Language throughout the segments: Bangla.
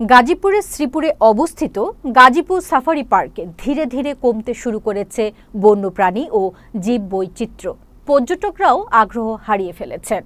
গাজীপুরের শ্রীপুরে অবস্থিত গাজীপুর সাফারি পার্কে ধীরে ধীরে কমতে শুরু করেছে বন্যপ্রাণী ও জীববৈচিত্র্য। পর্যটকরাও আগ্রহ হারিয়ে ফেলেছেন।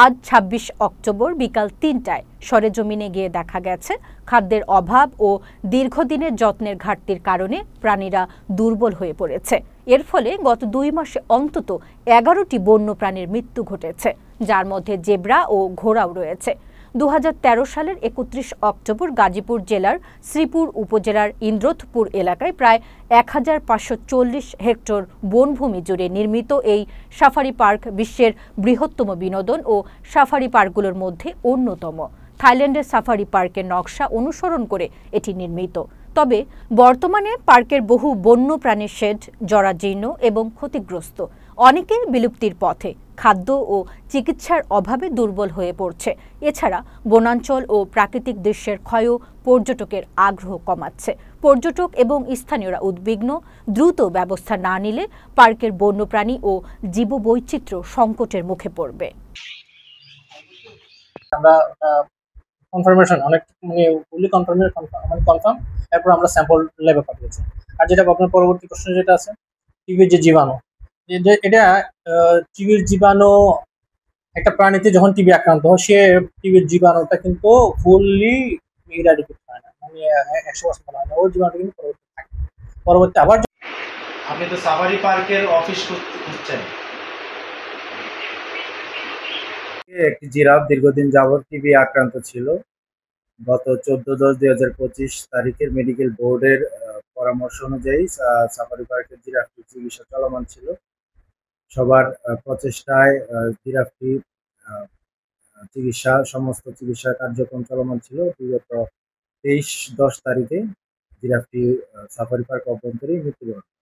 আজ ২৬ অক্টোবর বিকাল ৩টায় সরেজমিনে গিয়ে দেখা গেছে খাদ্যের অভাব ও দীর্ঘদিনের যত্নের ঘাটতির কারণে প্রাণীরা দুর্বল হয়ে পড়েছে। এর ফলে গত ২ মাসে অন্তত ১১টি বন্যপ্রাণীর মৃত্যু ঘটেছে, যার মধ্যে জেব্রা ও ঘোড়াও রয়েছে। ২০১৩ সালের ৩১ অক্টোবর গাজীপুর জেলার শ্রীপুর উপজেলার ইন্দ্রথপুর এলাকায় প্রায় ১৫৪০ হেক্টর বনভূমি জুড়ে নির্মিত এই সাফারি পার্ক বিশ্বের বৃহত্তম বিনোদন ও সাফারি পার্কগুলোর মধ্যে অন্যতম। থাইল্যান্ডের সাফারি পার্কের নকশা অনুসরণ করে এটি নির্মিত। তবে বর্তমানে পার্কের বহু বন্য প্রাণীর শেড জরাজীর্ণ এবং ক্ষতিগ্রস্ত, অনেকে বিলুপ্তির পথে। খাদ্য ও চিকিৎসার অভাবে দুর্বল হয়ে পড়ছে। এছাড়া বনাঞ্চল ও প্রাকৃতিক দৃশ্যের ক্ষয়ও পর্যটকের আগ্রহ কমাচ্ছে। পর্যটক এবং স্থানীয়রা উদ্বিগ্ন, দ্রুত ব্যবস্থা না নিলে পার্কের বন্যপ্রাণী ও জীববৈচিত্র্য সংকটের মুখে পড়বে। আমরা কনফার্মেশন অনেক ফুলি কনফার্ম, এরপর আমরা স্যাম্পল ল্যাবে পাঠিয়েছি। আর যেটা আপনার পরবর্তী প্রশ্ন যেটা আছে টিবির যে জীবাণু, এটা টিবির জীবাণু একটা প্রাণীতে যখন টিবি আক্রান্ত হয়, সে টিবির জীবাণুটা কিন্তু ফুললি ইরাডিকেট হয় না, মানে ১০০% হয় না, ওই জীবাণুটা কিন্তু পরবর্তী আবার। আপনি তো সাফারি পার্কের অফিস খুঁজছেন। একটি জিরাফ দীর্ঘদিন যাবৎ টিবি আক্রান্ত ছিল। গত ১৪/১০/২০২৫ তারিখের মেডিকেল বোর্ডের পরামর্শ অনুযায়ী সাফারি পার্কের জিরাফটির চিকিৎসা চলমান ছিল। সবার প্রচেষ্টায় জিরাফটি সমস্ত চিকিৎসা কার্যক্রম চলমান ছিল। বিগত ২৩/১০ তারিখে জিরাফটি সাফারি পার্ক অভ্যন্তরেই মৃত্যুবরণ করে।